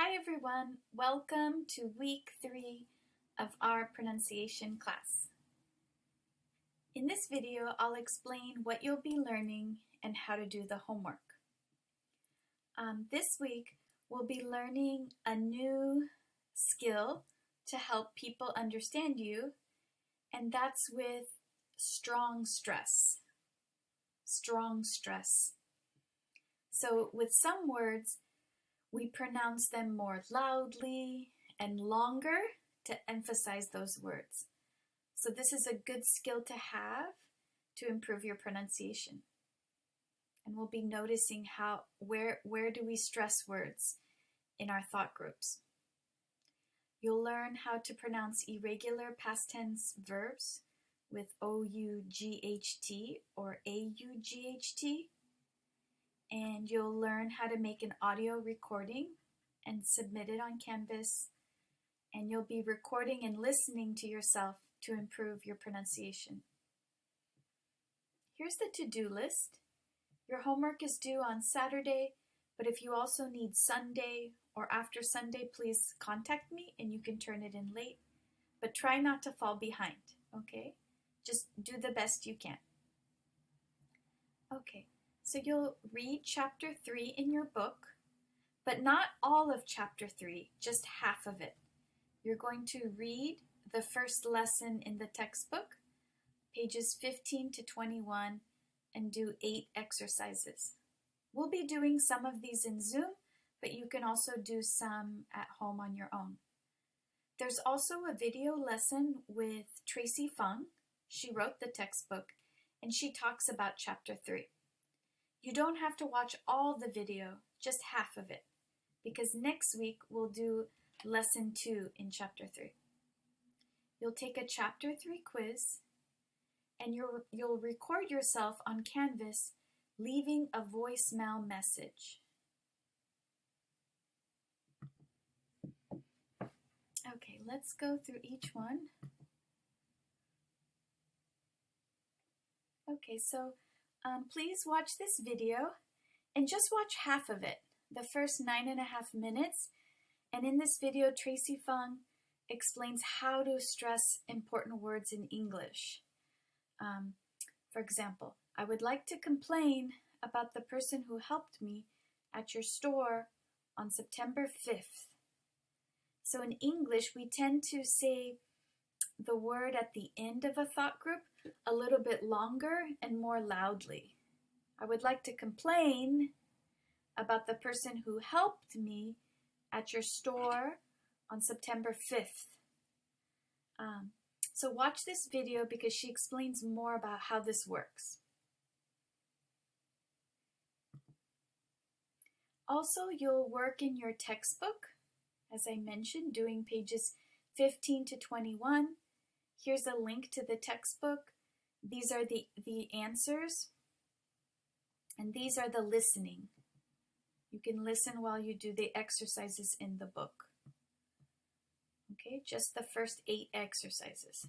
Hi everyone, welcome to week 3 of our pronunciation class. In this video, I'll explain what you'll be learning and how to do the homework. This week, we'll be learning a new skill to help people understand you, and that's with strong stress. Strong stress. So with some words, we pronounce them more loudly and longer to emphasize those words. So this is a good skill to have to improve your pronunciation. And we'll be noticing where do we stress words in our thought groups. You'll learn how to pronounce irregular past tense verbs with O-U-G-H-T or A-U-G-H-T. And you'll learn how to make an audio recording and submit it on Canvas. And you'll be recording and listening to yourself to improve your pronunciation. Here's the to-do list. Your homework is due on Saturday, but if you also need Sunday or after Sunday, please contact me and you can turn it in late. But try not to fall behind, okay? Just do the best you can. Okay. So you'll read chapter 3 in your book, but not all of chapter 3, just half of it. You're going to read the first lesson in the textbook, pages 15 to 21, and do 8 exercises. We'll be doing some of these in Zoom, but you can also do some at home on your own. There's also a video lesson with Tracy Fung. She wrote the textbook, and she talks about chapter 3. You don't have to watch all the video, just half of it, because next week we'll do lesson 2 in chapter 3. You'll take a chapter 3 quiz, and you'll record yourself on Canvas leaving a voicemail message. Okay, let's go through each one. Okay, so please watch this video and just watch half of it, the first 9.5 minutes. And in this video, Tracy Fung explains how to stress important words in English. For example, I would like to complain about the person who helped me at your store on September 5th. So in English, we tend to say the word at the end of a thought group a little bit longer and more loudly. I would like to complain about the person who helped me at your store on September 5th. So watch this video because she explains more about how this works. Also, you'll work in your textbook, as I mentioned, doing pages 15 to 21. Here's a link to the textbook. These are the answers, and these are the listening. You can listen while you do the exercises in the book. Okay, just the first 8 exercises.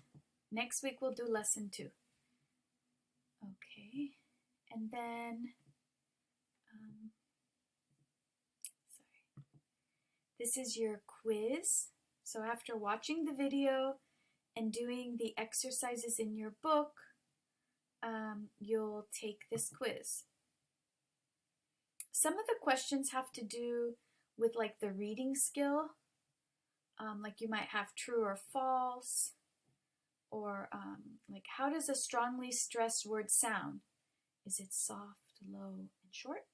Next week we'll do lesson 2. Okay, and then, this is your quiz. So after watching the video and doing the exercises in your book, you'll take this quiz. Some of the questions have to do with like the reading skill, like you might have true or false, or like how does a strongly stressed word sound? Is it soft, low, and short?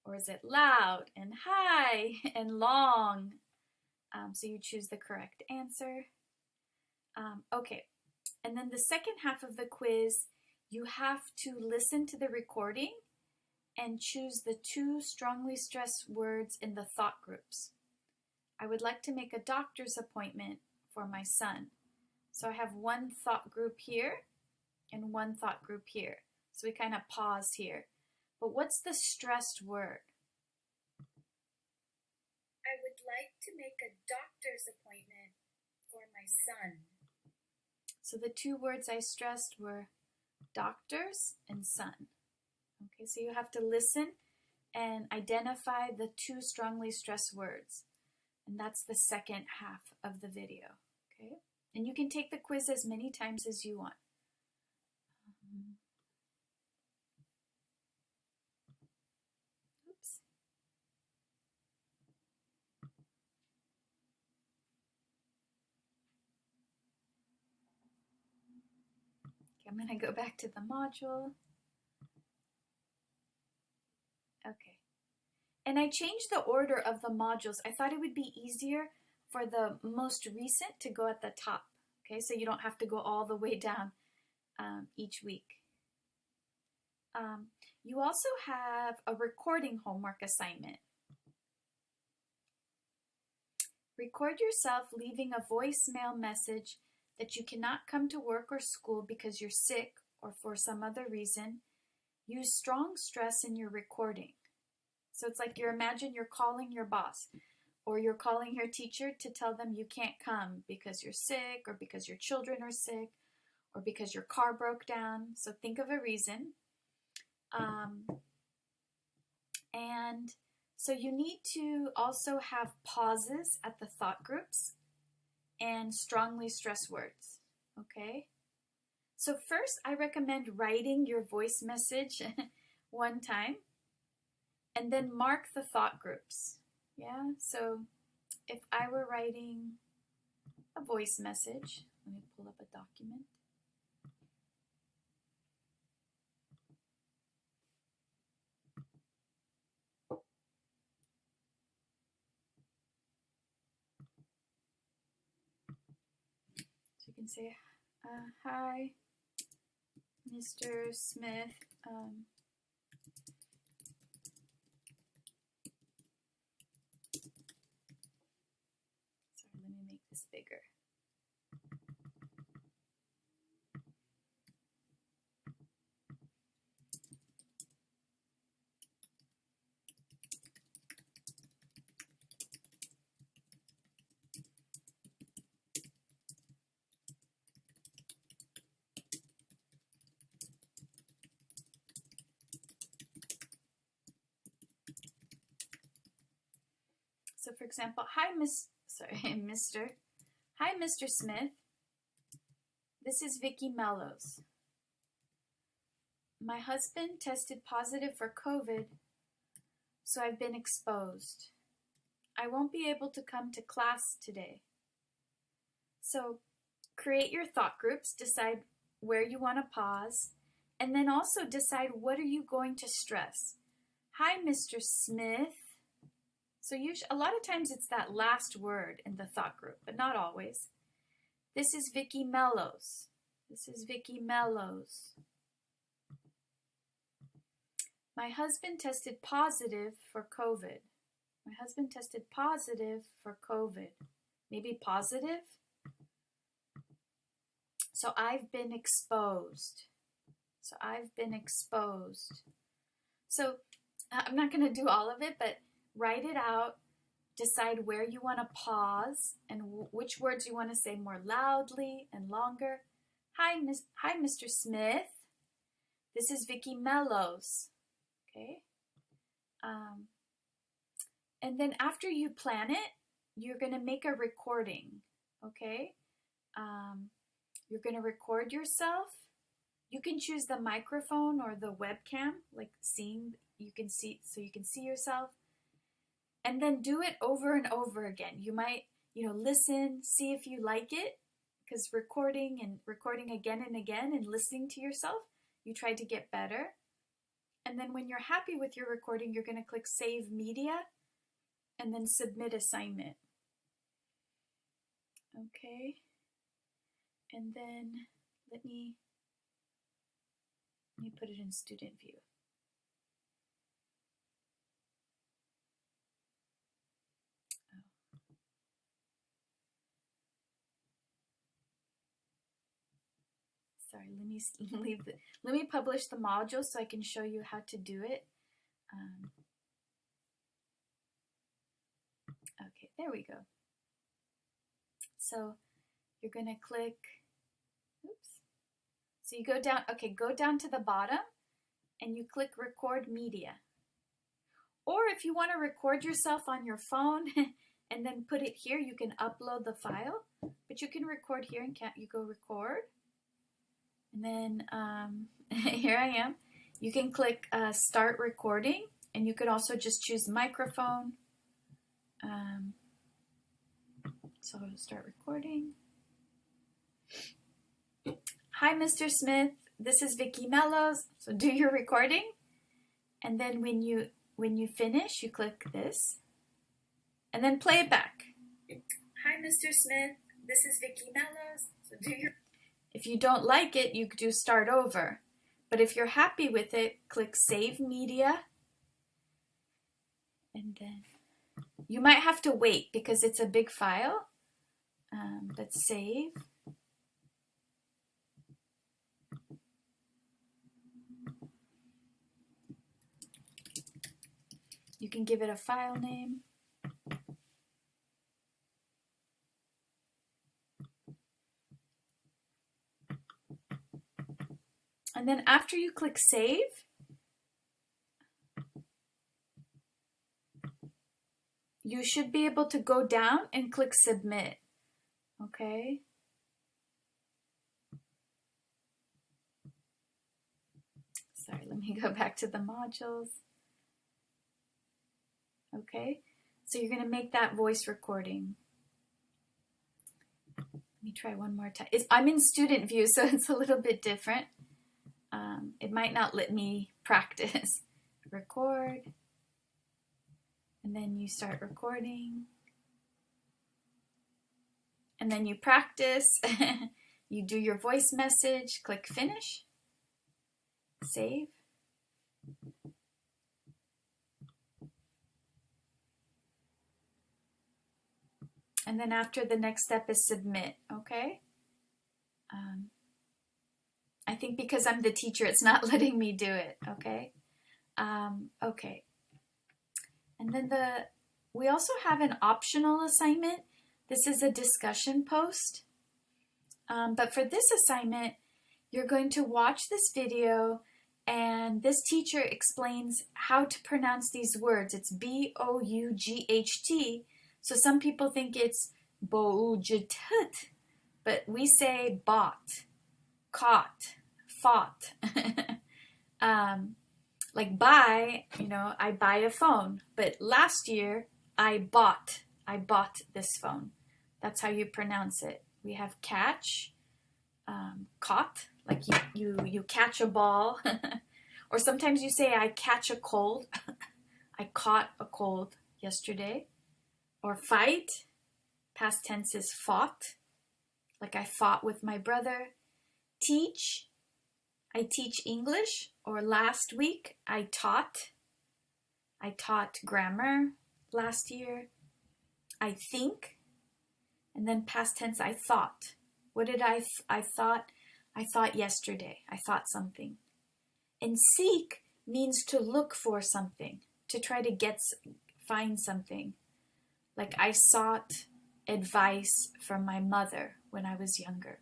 Or is it loud and high and long? So you choose the correct answer. Okay, and then the second half of the quiz, you have to listen to the recording and choose the 2 strongly stressed words in the thought groups. I would like to make a doctor's appointment for my son. So I have one thought group here and one thought group here. So we kind of pause here. But what's the stressed word? I would like to make a doctor's appointment for my son. So the 2 words I stressed were doctors and son. Okay, so you have to listen and identify the 2 strongly stressed words. And that's the second half of the video, okay? And you can take the quiz as many times as you want. Oops. Okay, I'm going to go back to the module. Okay. And I changed the order of the modules. I thought it would be easier for the most recent to go at the top. Okay, so you don't have to go all the way down each week. You also have a recording homework assignment. Record yourself leaving a voicemail message that you cannot come to work or school because you're sick or for some other reason. Use strong stress in your recording. So it's like imagine you're calling your boss or you're calling your teacher to tell them you can't come because you're sick or because your children are sick or because your car broke down. So think of a reason. And so you need to also have pauses at the thought groups and strongly stressed words, okay? So first, I recommend writing your voice message one time and then mark the thought groups, yeah? So if I were writing a voice message, let me pull up a document. So you can say, hi, Mr. Smith. Sorry, let me make this bigger. So for example, hi, Mr. Hi, Mr. Smith. This is Vicki Mellows. My husband tested positive for COVID, so I've been exposed. I won't be able to come to class today. So create your thought groups, decide where you want to pause, and then also decide what are you going to stress. Hi, Mr. Smith. So a lot of times it's that last word in the thought group, but not always. This is Vicki Mellows. This is Vicki Mellows. My husband tested positive for COVID. My husband tested positive for COVID. Maybe positive? So I've been exposed. So I've been exposed. So I'm not going to do all of it, but write it out. Decide where you want to pause and which words you want to say more loudly and longer. Hi, Mr. Smith. This is Vicki Mellows. Okay. And then after you plan it, you're going to make a recording. Okay. You're going to record yourself. You can choose the microphone or the webcam, like you can see yourself. And then do it over and over again. You might, listen, see if you like it, because recording again and again and listening to yourself, you try to get better. And then when you're happy with your recording, you're going to click Save Media and then Submit Assignment. Okay. And then let me put it in student view. Sorry, let me publish the module so I can show you how to do it. Okay, there we go. So you're going to click, oops. So you go down to the bottom and you click Record Media. Or if you want to record yourself on your phone and then put it here. You can upload the file, but you can record here, and you go record. And then here I am. You can click start recording, and you could also just choose microphone. So start recording. Hi, Mr. Smith. This is Vicki Mellows. So do your recording, and then when you finish, you click this, and then play it back. Hi, Mr. Smith. This is Vicki Mellows. So do your. If you don't like it, you do start over. But if you're happy with it, click Save Media. And then you might have to wait because it's a big file. But save. You can give it a file name. And then after you click save, you should be able to go down and click submit. Okay? Sorry, let me go back to the modules. Okay? So you're going to make that voice recording. Let me try one more time. I'm in student view, so it's a little bit different. It might not let me practice. Record. And then you start recording. And then you practice. You do your voice message. Click finish. Save. And then after, the next step is submit, okay? I think because I'm the teacher, it's not letting me do it, okay? Okay. And then we also have an optional assignment. This is a discussion post. But for this assignment, you're going to watch this video, and this teacher explains how to pronounce these words. It's B-O-U-G-H-T. So some people think it's bo-u-j-t-t, but we say bought, caught, fought. Like buy, I buy a phone, but last year I bought this phone. That's how you pronounce it. We have catch, caught, like you catch a ball, or sometimes you say I catch a cold. I caught a cold yesterday. Or fight, past tense is fought, like I fought with my brother. Teach, I teach English, or last week I taught grammar last year. I think, and then past tense I thought. What did I thought? I thought yesterday. I thought something. And seek means to look for something, to try to find something. Like I sought advice from my mother when I was younger.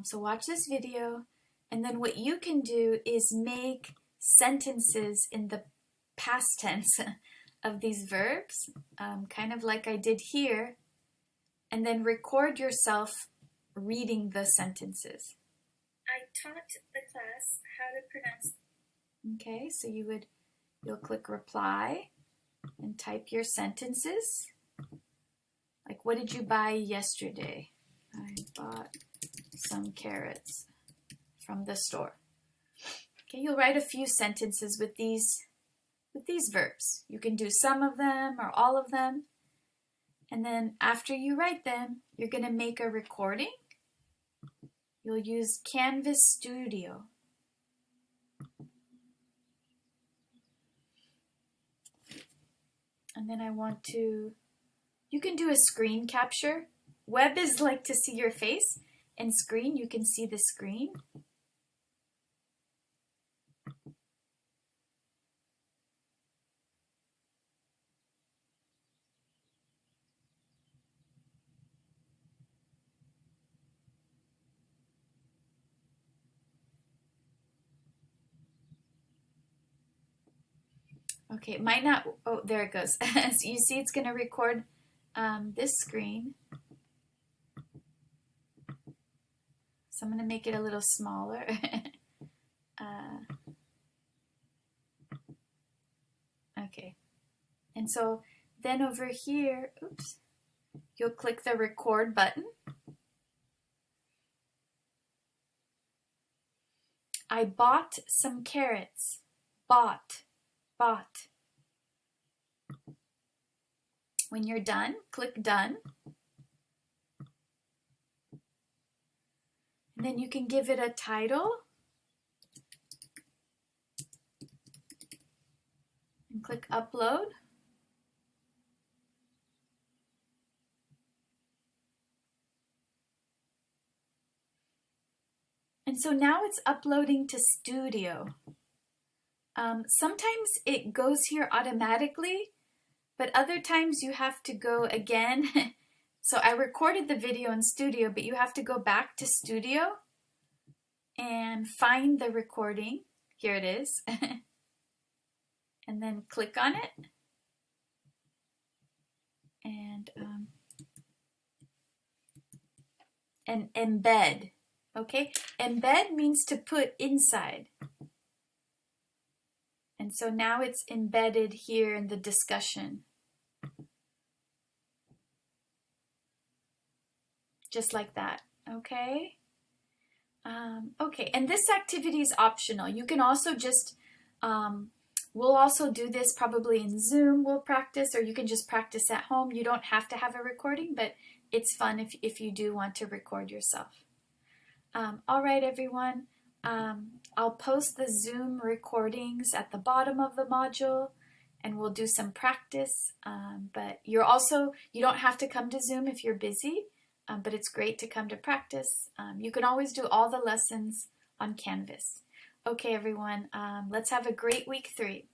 So watch this video, and then what you can do is make sentences in the past tense of these verbs, kind of like I did here, and then record yourself reading the sentences. I taught the class how to pronounce. Okay, so you'll click reply and type your sentences. Like, what did you buy yesterday? I bought some carrots from the store. Okay, you'll write a few sentences with these verbs. You can do some of them or all of them. And then after you write them, you're going to make a recording. You'll use Canvas Studio. And then you can do a screen capture. Web is like to see your face, and screen, you can see the screen. Okay, it might not, oh, there it goes. So you see it's going to record this screen. So I'm going to make it a little smaller. Okay. And so then over here, oops, you'll click the record button. I bought some carrots. Bought. When you're done, click done. And then you can give it a title. And click upload. And so now it's uploading to Studio. Sometimes it goes here automatically, but other times you have to go again. So I recorded the video in Studio, but you have to go back to Studio and find the recording. Here it is. And then click on it. And embed. Okay? Embed means to put inside. And so now it's embedded here in the discussion. Just like that. Okay? Okay, and this activity is optional. You can also just, we'll also do this probably in Zoom, we'll practice, or you can just practice at home. You don't have to have a recording, but it's fun if you do want to record yourself. All right, everyone. I'll post the Zoom recordings at the bottom of the module, and we'll do some practice. But you don't have to come to Zoom if you're busy, but it's great to come to practice. You can always do all the lessons on Canvas. Okay, everyone, let's have a great week 3.